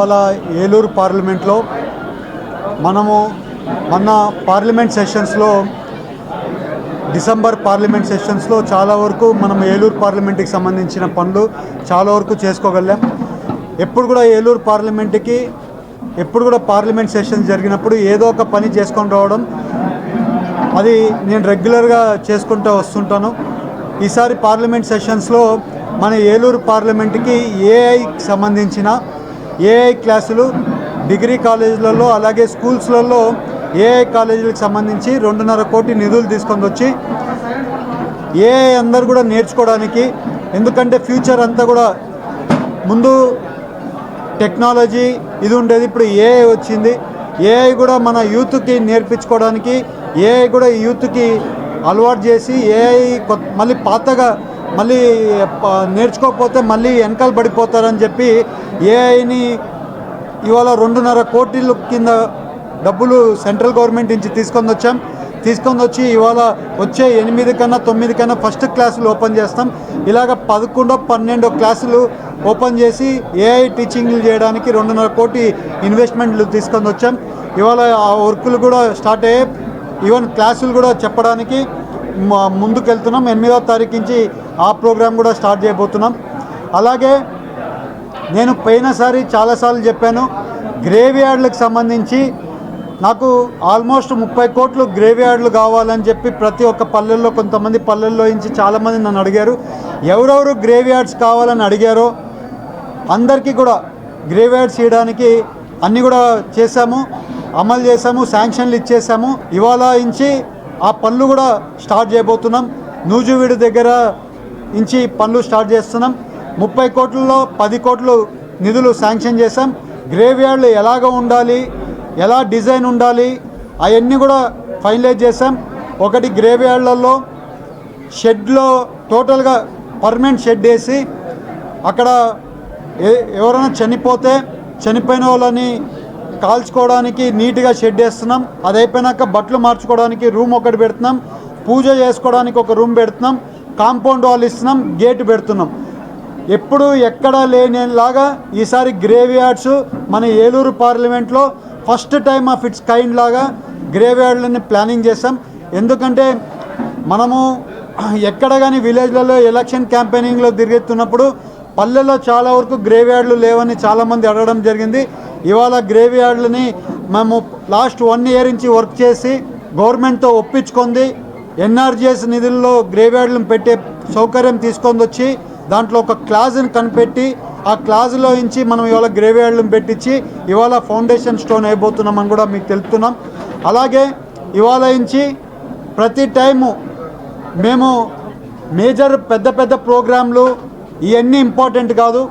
ఇవాళ ఏలూరు పార్లమెంట్లో మనము మొన్న పార్లమెంట్ సెషన్స్లో డిసెంబర్ పార్లమెంట్ సెషన్స్లో చాలా వరకు మనం ఏలూరు పార్లమెంట్కి సంబంధించిన పనులు చాలా వరకు చేసుకోగలిగాం. ఎప్పుడు కూడా ఏలూరు పార్లమెంట్కి ఎప్పుడు కూడా పార్లమెంట్ సెషన్స్ జరిగినప్పుడు ఏదో ఒక పని చేసుకొని రావడం అది నేను రెగ్యులర్గా చేసుకుంటూ వస్తుంటాను. ఈసారి పార్లమెంట్ సెషన్స్లో మన ఏలూరు పార్లమెంట్కి ఏఐకి సంబంధించిన ఏఐ క్లాసులు డిగ్రీ కాలేజీలలో అలాగే స్కూల్స్లలో ఏఐ కాలేజీలకు సంబంధించి 2.5 కోటి నిధులు తీసుకొని వచ్చి ఏఐ అందరు కూడా నేర్చుకోవడానికి, ఎందుకంటే ఫ్యూచర్ అంతా కూడా ముందు టెక్నాలజీ ఇది ఉండేది, ఇప్పుడు ఏఐ వచ్చింది. ఏఐ కూడా మన యూత్కి నేర్పించుకోవడానికి, ఏఐ కూడా యూత్కి అలవాటు చేసి ఏఐ మళ్ళీ పాతగా మళ్ళీ నేర్చుకోకపోతే మళ్ళీ వెనకాల పడిపోతారని చెప్పి ఏఐని ఇవాళ 2.5 కోట్ల కింద డబ్బులు సెంట్రల్ గవర్నమెంట్ నుంచి తీసుకొని వచ్చి ఇవాళ వచ్చే 8 కన్నా 9 కన్నా ఫస్ట్ క్లాసులు ఓపెన్ చేస్తాం. ఇలాగ 11, 12 క్లాసులు ఓపెన్ చేసి ఏఐ టీచింగ్లు చేయడానికి 2.5 కోటి ఇన్వెస్ట్మెంట్లు తీసుకొని వచ్చాం. ఇవాళ ఆ వర్కులు కూడా స్టార్ట్ అయ్యాయి. ఈవెన్ క్లాసులు కూడా చెప్పడానికి ముందుకు వెళ్తున్నాం. 8వ తారీఖు నుంచి ఆ ప్రోగ్రాం కూడా స్టార్ట్ చేయబోతున్నాం. అలాగే నేను పోయినసారి చాలాసార్లు చెప్పాను, గ్రేవ్ యార్డ్లకు సంబంధించి నాకు ఆల్మోస్ట్ 30 కోట్లు గ్రేవ్ యార్డ్లు కావాలని చెప్పి ప్రతి ఒక్క పల్లెల్లో కొంతమంది పల్లెల్లో నుంచి చాలామంది నన్ను అడిగారు. ఎవరెవరు గ్రేవ్ యార్డ్స్ కావాలని అడిగారో అందరికీ కూడా గ్రేవ్ యార్డ్స్ చేయడానికి అన్నీ కూడా చేశాము, అమలు చేశాము, శాంక్షన్లు ఇచ్చేసాము. ఇవాళ నుంచి ఆ పనులు కూడా స్టార్ట్ చేయబోతున్నాం. నూజువీడు దగ్గర నుంచి పనులు స్టార్ట్ చేస్తున్నాం. 30 కోట్లలో 10 కోట్లు నిధులు శాంక్షన్ చేశాం. గ్రేవ్ యార్డ్లు ఎలాగ ఉండాలి, ఎలా డిజైన్ ఉండాలి అవన్నీ కూడా ఫైనలైజ్ చేశాం. ఒకటి గ్రేవ్ యార్డ్లలో షెడ్లో టోటల్గా పర్మనెంట్ షెడ్ వేసి అక్కడ ఎవరైనా చనిపోయిన వాళ్ళని కాల్చుకోవడానికి నీట్గా షెడ్ వేస్తున్నాం. అది అయిపోయినాక బట్టలు మార్చుకోవడానికి రూమ్ ఒకటి పెడుతున్నాం, పూజ చేసుకోవడానికి ఒక రూమ్ పెడుతున్నాం, కాంపౌండ్ వాల్ ఇస్తున్నాం, గేట్ పెడుతున్నాం. ఎప్పుడు ఎక్కడ లేనిలాగా ఈసారి గ్రేవ్ యార్డ్స్ మన ఏలూరు పార్లమెంట్లో first time of it's kind లాగా గ్రేవ్ యార్డ్లని ప్లానింగ్ చేస్తాం. ఎందుకంటే మనము ఎక్కడ కానీ విలేజ్లలో ఎలక్షన్ క్యాంపెయినింగ్లో తిరుగుతున్నప్పుడు పల్లెల్లో చాలా వరకు గ్రేవ్ యార్డ్లు లేవని చాలామంది అడగడం జరిగింది. ఇవాళ గ్రేవ్ యార్డ్లని మేము లాస్ట్ 1 ఇయర్ నుంచి వర్క్ చేసి గవర్నమెంట్తో ఒప్పించుకుంది. ఎన్ఆర్జీఎస్ నిధుల్లో గ్రేవ్ యార్డ్లను పెట్టే సౌకర్యం తీసుకొని వచ్చి దాంట్లో ఒక క్లాజ్ని కనిపెట్టి ఆ క్లాజ్లో నుంచి మనం ఇవాళ గ్రేవ్ యార్డ్లను పెట్టించి ఇవాళ ఫౌండేషన్ స్టోన్ అయిపోతున్నామని కూడా మీకు తెలుపుతున్నాం. అలాగే ఇవాళ నుంచి ప్రతి టైము మేము మేజర్ పెద్ద ప్రోగ్రాంలు ఇవన్నీ ఇంపార్టెంట్ కాదు.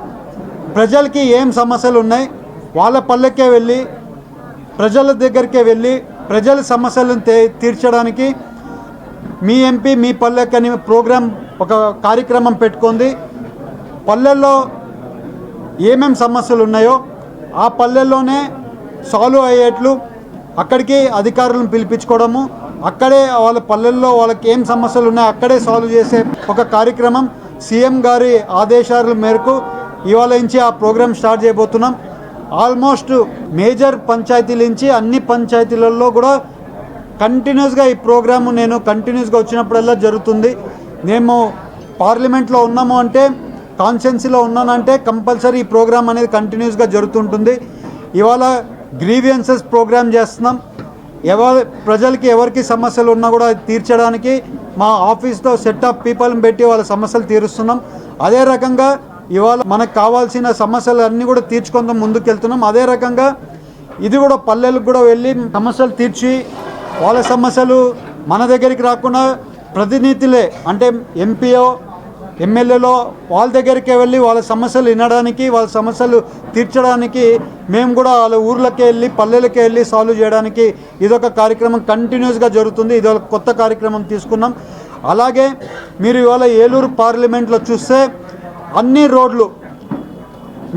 ప్రజలకి ఏం సమస్యలు ఉన్నాయి వాళ్ళ పల్లెకే వెళ్ళి ప్రజల దగ్గరికే వెళ్ళి ప్రజల సమస్యలను తీర్చడానికి మీ ఎంపీ మీ పల్లెకి అని ప్రోగ్రాం ఒక కార్యక్రమం పెట్టుకుంది. పల్లెల్లో ఏమేం సమస్యలు ఉన్నాయో ఆ పల్లెల్లోనే సాల్వ్ అయ్యేట్లు అక్కడికి అధికారులను పిలిపించుకోవడము, అక్కడే వాళ్ళ పల్లెల్లో వాళ్ళకి ఏం సమస్యలు ఉన్నాయో అక్కడే సాల్వ్ చేసే ఒక కార్యక్రమం సీఎం గారి ఆదేశాల మేరకు ఇవాళ నుంచి ఆ ప్రోగ్రాం స్టార్ట్ చేయబోతున్నాం. ఆల్మోస్ట్ మేజర్ పంచాయతీల నుంచి అన్ని పంచాయతీలలో కూడా కంటిన్యూస్గా ఈ ప్రోగ్రాము నేను కంటిన్యూస్గా వచ్చినప్పుడల్లా జరుగుతుంది. మేము పార్లమెంట్లో ఉన్నాము అంటే కాన్స్టిట్యున్సీలో ఉన్నానంటే కంపల్సరీ ఈ ప్రోగ్రాం అనేది కంటిన్యూస్గా జరుగుతుంటుంది. ఇవాళ గ్రీవియన్సెస్ ప్రోగ్రామ్ చేస్తున్నాం. ప్రజలకి ఎవరికి సమస్యలు ఉన్నా కూడా తీర్చడానికి మా ఆఫీస్తో సెట్ ఆఫ్ పీపుల్ని పెట్టి వాళ్ళ సమస్యలు తీరుస్తున్నాం. అదే రకంగా ఇవాళ మనకు కావాల్సిన సమస్యలు అన్నీ కూడా తీర్చుకుందాం ముందుకు వెళ్తున్నాం. అదే రకంగా ఇది కూడా పల్లెలకు కూడా వెళ్ళి సమస్యలు తీర్చి వాళ్ళ సమస్యలు మన దగ్గరికి రాకుండా ప్రతినిధులే అంటే ఎంపీఓ ఎమ్మెల్యేలో వాళ్ళ దగ్గరికే వెళ్ళి వాళ్ళ సమస్యలు వినడానికి వాళ్ళ సమస్యలు తీర్చడానికి మేము కూడా వాళ్ళ ఊర్లకే వెళ్ళి పల్లెలకే వెళ్ళి సాల్వ్ చేయడానికి ఇదొక కార్యక్రమం కంటిన్యూస్గా జరుగుతుంది. ఇది ఒక కొత్త కార్యక్రమం తీసుకున్నాం. అలాగే మీరు ఇవాళ ఏలూరు పార్లమెంట్లో చూస్తే అన్ని రోడ్లు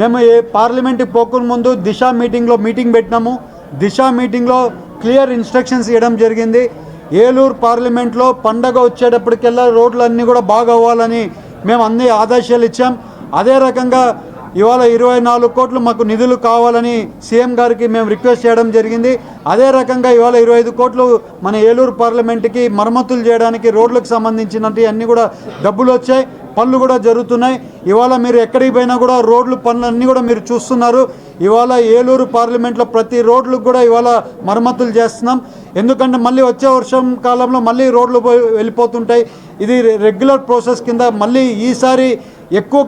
మేము పార్లమెంట్కి పోకుండా ముందు మీటింగ్ పెట్టినాము. దిశ మీటింగ్లో క్లియర్ ఇన్స్ట్రక్షన్స్ ఇవ్వడం జరిగింది. ఏలూరు పార్లమెంట్లో పండగ వచ్చేటప్పటికెల్లా రోడ్లు అన్నీ కూడా బాగా అవ్వాలని మేము అన్ని ఆదేశాలు ఇచ్చాం. అదే రకంగా ఇవాళ 24 కోట్లు మాకు నిధులు కావాలని సీఎం గారికి మేము రిక్వెస్ట్ చేయడం జరిగింది. అదే రకంగా ఇవాళ 25 కోట్లు మన ఏలూరు పార్లమెంట్కి మరమ్మతులు చేయడానికి రోడ్లకు సంబంధించినవి అన్నీ కూడా డబ్బులు వచ్చాయి, పనులు కూడా జరుగుతున్నాయి. ఇవాళ మీరు ఎక్కడికి పోయినా కూడా రోడ్లు పనులు అన్నీ కూడా మీరు చూస్తున్నారు. ఇవాళ ఏలూరు పార్లమెంట్లో ప్రతి రోడ్లకు కూడా ఇవాళ మరమ్మతులు చేస్తున్నాం. ఎందుకంటే మళ్ళీ వచ్చే వర్షం కాలంలో మళ్ళీ రోడ్లు వెళ్ళిపోతుంటాయి. ఇది రెగ్యులర్ ప్రాసెస్ కింద మళ్ళీ ఈసారి ఎక్కువ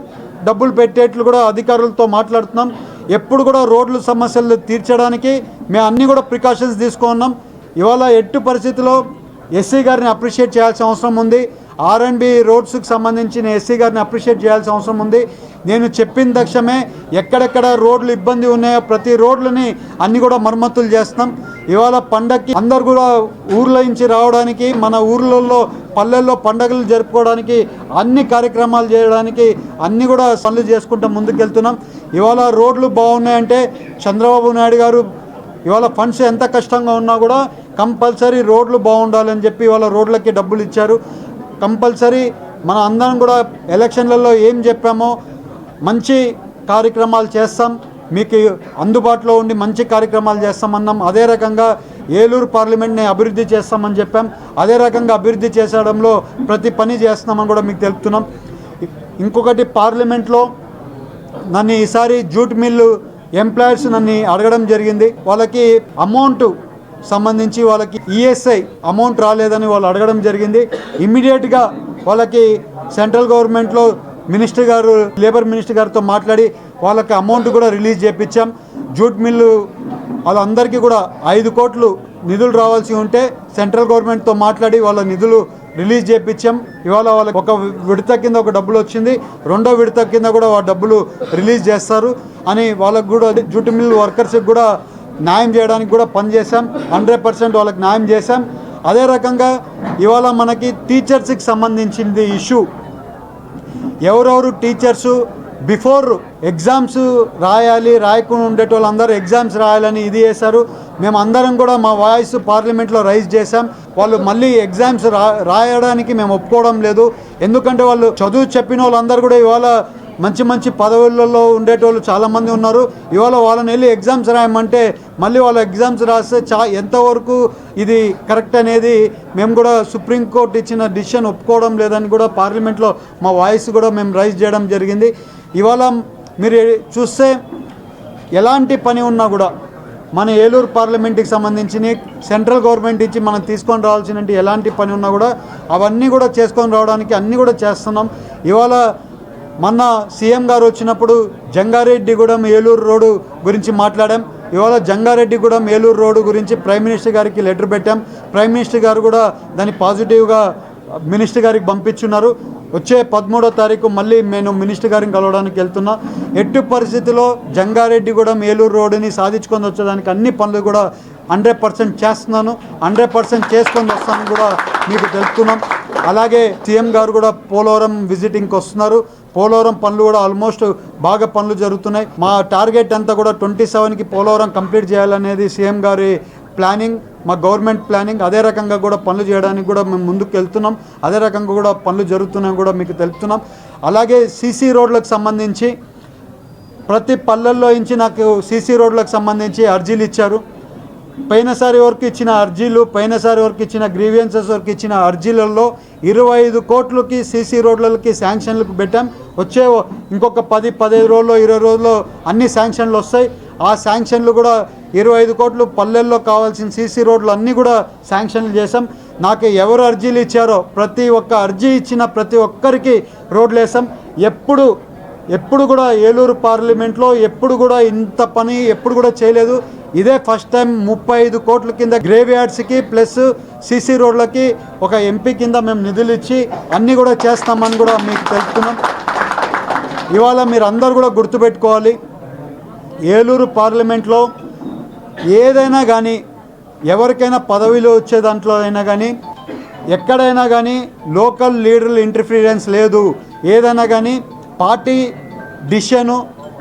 డబ్బులు పెట్టేట్లు కూడా అధికారులతో మాట్లాడుతున్నాం. ఎప్పుడు కూడా రోడ్లు సమస్యలు తీర్చడానికి మేము అన్నీ కూడా ప్రికాషన్స్ తీసుకున్నాం. ఇవాళ ఎట్టి పరిస్థితిలో ఎస్సీ గారిని అప్రిషియేట్ చేయాల్సిన అవసరం ఉంది. R&B రోడ్స్కి సంబంధించిన ఎస్సీ గారిని అప్రిషియేట్ చేయాల్సిన అవసరం ఉంది. నేను చెప్పిన తక్షణమే ఎక్కడెక్కడ రోడ్లు ఇబ్బంది ఉన్నాయో ప్రతి రోడ్లని అన్నీ కూడా మరమ్మతులు చేస్తున్నాం. ఇవాళ పండగకి అందరు కూడా ఊర్ల నుంచి రావడానికి, మన ఊర్లలో పల్లెల్లో పండగలు జరుపుకోవడానికి, అన్ని కార్యక్రమాలు చేయడానికి అన్నీ కూడా పనులు చేసుకుంటూ ముందుకెళ్తున్నాం. ఇవాళ రోడ్లు బాగున్నాయంటే చంద్రబాబు నాయుడు గారు ఇవాళ ఫండ్స్ ఎంత కష్టంగా ఉన్నా కూడా కంపల్సరీ రోడ్లు బాగుండాలని చెప్పి ఇవాళ రోడ్లకి డబ్బులు ఇచ్చారు. కంపల్సరీ మన అందరం కూడా ఎలక్షన్లలో ఏం చెప్పామో మంచి కార్యక్రమాలు చేస్తాం, మీకు అందుబాటులో ఉండి మంచి కార్యక్రమాలు చేస్తామన్నాం. అదే రకంగా ఏలూరు పార్లమెంట్ని అభివృద్ధి చేస్తామని చెప్పాం. అదే రకంగా అభివృద్ధి చేసడంలో ప్రతి పని చేస్తున్నామని కూడా మీకు తెలుపుతున్నాం. ఇంకొకటి, పార్లమెంట్లో నన్ను ఈసారి జూట్ మిల్లు ఎంప్లాయర్స్ నన్ను అడగడం జరిగింది. వాళ్ళకి అమౌంట్ సంబంధించి వాళ్ళకి ఈఎస్ఐ అమౌంట్ రాలేదని వాళ్ళు అడగడం జరిగింది. ఇమ్మీడియట్గా వాళ్ళకి సెంట్రల్ గవర్నమెంట్లో మినిస్టర్ గారు, లేబర్ మినిస్టర్ గారితో మాట్లాడి వాళ్ళకి అమౌంట్ కూడా రిలీజ్ చేయించాం. జూట్ మిల్లు వాళ్ళందరికీ కూడా 5 కోట్లు నిధులు రావాల్సి ఉంటే సెంట్రల్ గవర్నమెంట్తో మాట్లాడి వాళ్ళ నిధులు రిలీజ్ చేయించాం. ఇవాళ వాళ్ళకి ఒక విడత కింద ఒక డబ్బులు వచ్చింది, రెండో విడత కింద కూడా ఆ డబ్బులు రిలీజ్ చేస్తారు అని వాళ్ళకు కూడా జూట్ మిల్లు వర్కర్స్కి కూడా న్యాయం చేయడానికి కూడా పనిచేసాం. 100% వాళ్ళకి న్యాయం చేశాం. అదే రకంగా ఇవాళ మనకి టీచర్స్కి సంబంధించింది ఇష్యూ, ఎవరెవరు టీచర్సు బిఫోర్ ఎగ్జామ్స్ రాయాలి, రాయకుండా ఉండేటోళ్ళందరూ ఎగ్జామ్స్ రాయాలని ఇది చేశారు. మేము అందరం కూడా మా వాయిస్ పార్లమెంట్లో రైజ్ చేశాం. వాళ్ళు మళ్ళీ ఎగ్జామ్స్ రాయడానికి మేము ఒప్పుకోవడం లేదు. ఎందుకంటే వాళ్ళు చదువు చెప్పిన వాళ్ళందరూ కూడా ఇవాళ మంచి మంచి పదవులలో ఉండేటోళ్ళు చాలామంది ఉన్నారు. ఇవాళ వాళ్ళని వెళ్ళి ఎగ్జామ్స్ రాయమంటే మళ్ళీ వాళ్ళ ఎగ్జామ్స్ రాస్తే ఎంతవరకు ఇది కరెక్ట్ అనేది మేము కూడా సుప్రీంకోర్టు ఇచ్చిన డిసిషన్ ఒప్పుకోవడం లేదని కూడా పార్లమెంట్లో మా వాయిస్ కూడా మేము రైజ్ చేయడం జరిగింది. ఇవాళ మీరు చూస్తే ఎలాంటి పని ఉన్నా కూడా మన ఏలూరు పార్లమెంట్కి సంబంధించి సెంట్రల్ గవర్నమెంట్ ఇచ్చి మనం తీసుకొని రావాల్సిన ఎలాంటి పని ఉన్నా కూడా అవన్నీ కూడా చేసుకొని రావడానికి అన్నీ కూడా చేస్తున్నాం. ఇవాళ మొన్న సీఎం గారు వచ్చినప్పుడు జంగారెడ్డిగూడెం ఏలూరు రోడ్డు గురించి మాట్లాడాం. ఇవాళ జంగారెడ్డిగూడెం ఏలూరు రోడ్డు గురించి ప్రైమ్ మినిస్టర్ గారికి లెటర్ పెట్టాం. ప్రైమ్ మినిస్టర్ గారు కూడా దాన్ని పాజిటివ్గా మినిస్టర్ గారికి పంపించున్నారు. వచ్చే 13వ తారీఖు మళ్ళీ నేను మినిస్టర్ గారిని కలవడానికి వెళ్తున్నా. ఎట్టి పరిస్థితిలో జంగారెడ్డిగూడెం ఏలూరు రోడ్డుని సాధించుకొని వచ్చేదానికి అన్ని పనులు కూడా 100% చేస్తున్నాను, 100% చేసుకొని వస్తానని కూడా మీకు తెలుపుతున్నాం. అలాగే సీఎం గారు కూడా పోలవరం విజిటింగ్కి వస్తున్నారు. పోలవరం పనులు కూడా ఆల్మోస్ట్ బాగా పనులు జరుగుతున్నాయి. మా టార్గెట్ అంతా కూడా 27కి పోలవరం కంప్లీట్ చేయాలనేది సీఎం గారి ప్లానింగ్, మా గవర్నమెంట్ ప్లానింగ్. అదే రకంగా కూడా పనులు చేయడానికి కూడా మేము ముందుకు వెళ్తున్నాం. అదే రకంగా కూడా పనులు జరుగుతున్నాయని కూడా మీకు తెలుపుతున్నాం. అలాగే సీసీ రోడ్లకు సంబంధించి ప్రతి పల్లెల్లో నుంచి నాకు సీసీ రోడ్లకు సంబంధించి అర్జీలు ఇచ్చారు. పోయినసారి వరకు ఇచ్చిన అర్జీలు, పోయినసారి వరకు ఇచ్చిన గ్రీవియన్సెస్ వరకు ఇచ్చిన అర్జీలలో 25 కోట్లకి సీసీ రోడ్లకి శాంక్షన్లకు పెట్టాం. వచ్చే ఇంకొక 10-15 రోజుల్లో 20 రోజుల్లో అన్ని శాంక్షన్లు వస్తాయి. ఆ శాంక్షన్లు కూడా 25 కోట్లు పల్లెల్లో కావాల్సిన సీసీ రోడ్లు అన్నీ కూడా శాంక్షన్లు చేసాం. నాకు ఎవరు అర్జీలు ఇచ్చారో ప్రతి ఒక్క అర్జీ ఇచ్చిన ప్రతి ఒక్కరికి రోడ్లు వేసాం. ఎప్పుడు కూడా ఏలూరు పార్లమెంట్లో ఎప్పుడు కూడా ఇంత పని ఎప్పుడు కూడా చేయలేదు. ఇదే ఫస్ట్ టైం 35 కోట్ల కింద గ్రేవ్ యార్డ్స్కి ప్లస్ సీసీ రోడ్లకి ఒక ఎంపీ కింద మేము నిధులు ఇచ్చి అన్నీ కూడా చేస్తామని కూడా మీకు తెలుపుతున్నాం. ఇవాళ మీరు అందరూ కూడా గుర్తుపెట్టుకోవాలి, ఏలూరు పార్లమెంట్లో ఏదైనా కానీ ఎవరికైనా పదవిలో వచ్చే దాంట్లో అయినా కానీ ఎక్కడైనా కానీ లోకల్ లీడర్ల ఇంటర్ఫీరెన్స్ లేదు. ఏదైనా కానీ పార్టీ డిసిషను,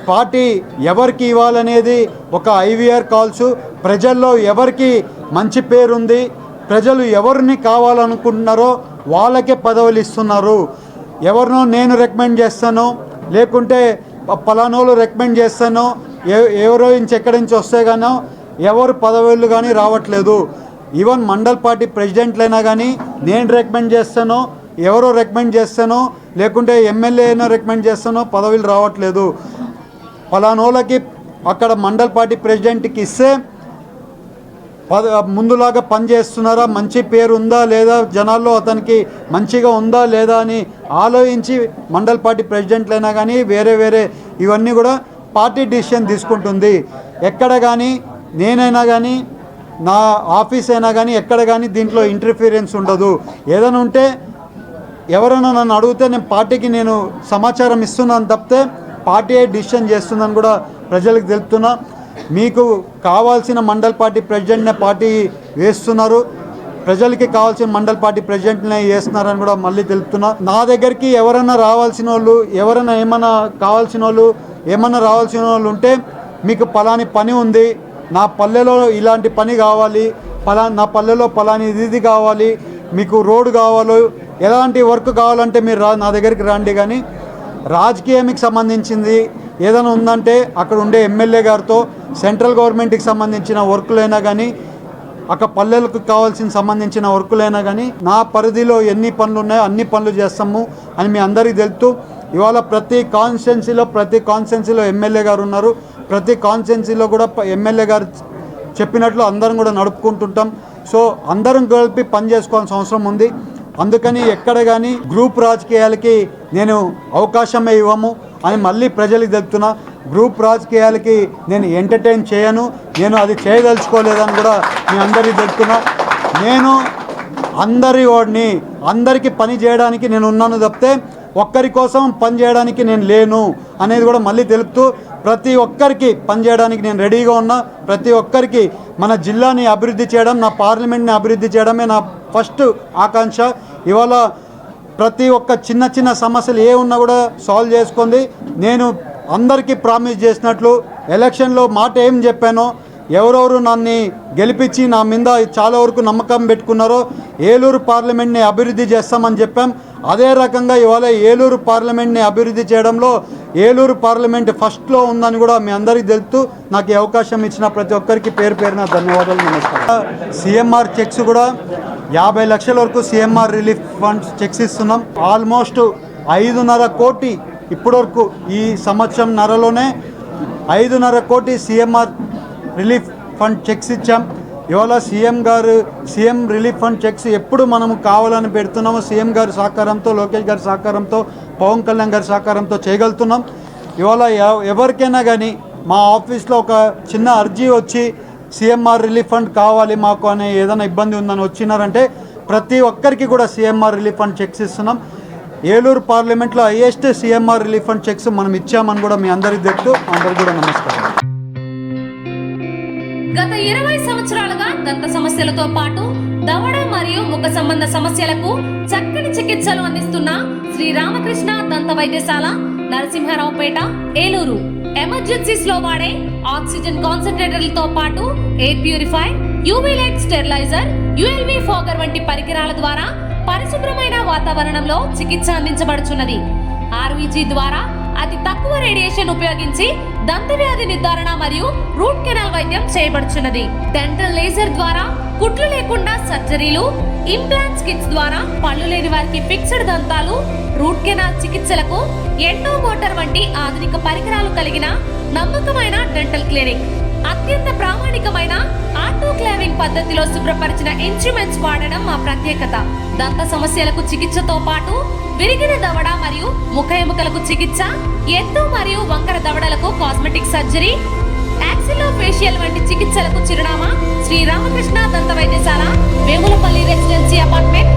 పార్టీ ఎవరికి ఇవ్వాలనేది ఒక ఐవీఆర్ కాల్స్, ప్రజల్లో ఎవరికి మంచి పేరుంది, ప్రజలు ఎవరిని కావాలనుకుంటున్నారో వాళ్ళకే పదవులు ఇస్తున్నారు. ఎవరినో నేను రికమెండ్ చేస్తాను, లేకుంటే పలానోళ్ళు రికమెండ్ చేస్తానో ఎవరో ఎక్కడి నుంచి వస్తే గానో ఎవరు పదవులు కానీ రావట్లేదు. ఈవెన్ మండల్ పార్టీ ప్రెసిడెంట్లైనా కానీ నేను రికమెండ్ చేస్తానో ఎవరో రికమెండ్ చేస్తానో లేకుంటే ఎమ్మెల్యే అయినా రికమెండ్ చేస్తానో పదవులు రావట్లేదు. పలానోళ్ళకి అక్కడ మండల్ పార్టీ ప్రెసిడెంట్కి ఇస్తే ముందులాగా పనిచేస్తున్నారా, మంచి పేరు ఉందా లేదా, జనాల్లో అతనికి మంచిగా ఉందా లేదా అని ఆలోచించి మండల్ పార్టీ ప్రెసిడెంట్లైనా కానీ వేరే ఇవన్నీ కూడా పార్టీ డిసిషన్ తీసుకుంటుంది. ఎక్కడ కానీ నేనైనా కానీ నా ఆఫీస్ అయినా కానీ ఎక్కడ కానీ దీంట్లో ఇంటర్ఫీరెన్స్ ఉండదు. ఏదైనా ఉంటే ఎవరైనా నన్ను అడిగితే నేను పార్టీకి సమాచారం ఇస్తున్నాను తప్పితే పార్టీ డిసిషన్ చేస్తుందని కూడా ప్రజలకు తెలుపుతున్నా. మీకు కావాల్సిన మండల్ పార్టీ ప్రెసిడెంట్నే పార్టీ వేస్తున్నారు, ప్రజలకి కావాల్సిన మండల్ పార్టీ ప్రెసిడెంట్నే వేస్తున్నారని కూడా మళ్ళీ తెలుపుతున్నా. నా దగ్గరికి ఎవరైనా రావాల్సిన వాళ్ళు ఏమన్నా రావాల్సిన వాళ్ళు ఉంటే మీకు పలాని పని ఉంది, నా పల్లెలో ఇలాంటి పని కావాలి, నా పల్లెలో పలాని ఇది కావాలి, మీకు రోడ్డు కావాలి, ఎలాంటి వర్క్ కావాలంటే మీరు నా దగ్గరికి రండి. కానీ రాజకీయానికి సంబంధించింది ఏదైనా ఉందంటే అక్కడ ఉండే ఎమ్మెల్యే గారితో సెంట్రల్ గవర్నమెంట్కి సంబంధించిన వర్కులైనా కానీ అక్కడ పల్లెలకు సంబంధించిన వర్కులైనా కానీ నా పరిధిలో ఎన్ని పనులు ఉన్నాయో అన్ని పనులు చేస్తాము అని మీ అందరికీ తెలుపుతూ, ఇవాళ ప్రతి కాన్స్టిట్యున్సీలో ఎమ్మెల్యే గారు ఉన్నారు. ప్రతి కాన్స్టిట్యున్సీలో కూడా ఎమ్మెల్యే గారు చెప్పినట్లు అందరం కూడా నడుపుకుంటుంటాం. సో అందరం కలిపి పని చేసుకోవాల్సిన అవసరం ఉంది. అందుకని ఎక్కడ కానీ గ్రూప్ రాజకీయాలకి నేను అవకాశమే ఇవ్వము అని మళ్ళీ ప్రజలకు తెలుపుతున్నా. గ్రూప్ రాజకీయాలకి నేను ఎంటర్టైన్ చేయను, నేను అది చేయదలుచుకోలేదని కూడా మీ అందరికీ తెలుపుతున్నా. నేను అందరికీ పని చేయడానికి నేను ఉన్నాను తప్పితే ఒక్కరి కోసం పని చేయడానికి నేను లేను అనేది కూడా మళ్ళీ తెలుపుతూ, ప్రతి ఒక్కరికి పని చేయడానికి నేను రెడీగా ఉన్నా. ప్రతి ఒక్కరికి మన జిల్లాని అభివృద్ధి చేయడం, నా పార్లమెంట్ని అభివృద్ధి చేయడమే నా ఫస్ట్ ఆకాంక్ష. ఇవాళ ప్రతి ఒక్క చిన్న సమస్యలు ఉన్నా కూడా సాల్వ్ చేసుకుంది. నేను అందరికీ ప్రామిస్ చేసినట్లు ఎలక్షన్లో మాట ఏం చెప్పానో, ఎవరెవరు నన్ను గెలిపించి నా మీద చాలా వరకు నమ్మకం పెట్టుకున్నారో ఏలూరు పార్లమెంట్ని అభివృద్ధి చేస్తామని చెప్పాం. అదే రకంగా ఇవాళ ఏలూరు పార్లమెంట్ని అభివృద్ధి చేయడంలో ఏలూరు పార్లమెంట్ ఫస్ట్లో ఉందని కూడా మీ అందరికీ తెలుపుతూ, నాకు ఈ అవకాశం ఇచ్చిన ప్రతి ఒక్కరికి పేరున ధన్యవాదాలు. నమస్కారం. సిఎంఆర్ చెక్స్ కూడా 50 లక్షల వరకు సిఎంఆర్ రిలీఫ్ ఫండ్స్ చెక్స్ ఇస్తున్నాం. ఆల్మోస్ట్ 5.5 కోటి ఇప్పటివరకు ఈ సంవత్సరం నరలోనే 5.5 కోటి సిఎంఆర్ రిలీఫ్ ఫండ్ చెక్స్ ఇచ్చాం. ఇవాళ సీఎం రిలీఫ్ ఫండ్ చెక్స్ ఎప్పుడు మనము కావాలని పెడుతున్నాము. సీఎం గారి సహకారంతో, లోకేష్ గారి సహకారంతో, పవన్ కళ్యాణ్ గారి సహకారంతో చేయగలుగుతున్నాం. ఇవాళ ఎవరికైనా కానీ మా ఆఫీస్లో ఒక చిన్న అర్జీ వచ్చి సిఎంఆర్ రిలీఫ్ ఫండ్ కావాలి మాకు అనే ఏదైనా ఇబ్బంది ఉందని వచ్చినారంటే ప్రతి ఒక్కరికి కూడా సిఎంఆర్ రిలీఫ్ ఫండ్ చెక్స్ ఇస్తున్నాం. ఏలూరు పార్లమెంట్లో highest CMR relief fund checks మనం ఇచ్చామని కూడా మీ అందరికీ తెలుపుతూ అందరికీ కూడా నమస్కారం. గత 20 సంవత్సరాలుగా దంత సమస్యలతో పాటు దవడ మరియు ముఖ సంబంధ సమస్యలకు చక్కని చికిత్సలు అందిస్తున్న శ్రీ రామకృష్ణ దంత వైద్యశాల, నరసింహారావుపేట, ఏలూరు. ఎమర్జెన్సీస్ లో వాడే ఆక్సిజన్ కాన్సంట్రేటర్లతో పాటు air purify, UV light steriliser, ULV fogger వంటి పరికరాల ద్వారా పరిశుభ్రమైన వాతావరణంలో చికిత్స అందించబడుచున్నది. ఆర్వీజీ ద్వారా అతి తక్కువ రేడియేషన్ ఉపయోగించి దంత వ్యాధి నిర్ధారణ మరియు రూట్ కెనాల్ వైద్యం చేయబడుచున్నది. డెంటల్ లేజర్ ద్వారా కుట్లు లేకుండా సర్జరీలు, ఇంప్లాంట్స్ కిట్స్ ద్వారా పళ్ళు లేని వారికి ఫిక్స్డ్ దంతాలు, రూట్ కెనాల్ చికిత్సలకు ఎండో మోటార్ వంటి ఆధునిక పరికరాలు కలిగిన నమ్మకమైన డెంటల్ క్లినిక్. అత్యంత ప్రామాణికమైన ఆటోక్లావింగ్ పద్ధతిలో శుభ్రపరిచిన ఇన్స్ట్రుమెంట్స్ వాడడం మా ప్రత్యేకత. దంత సమస్యలకు చికిత్సతో పాటు విరిగిన దవడ మరియు ముఖ ఎముకలకు చికిత్స, ఎత్తు మరియు వంకర దవడలకు కాస్మెటిక్ సర్జరీ, యాక్సిలోఫేషియల్ వంటి చికిత్సలకు చిరునామా శ్రీ రామకృష్ణ దంత వైద్యశాల, వేములపల్లి రెసిడెన్సీ అపార్ట్మెంట్,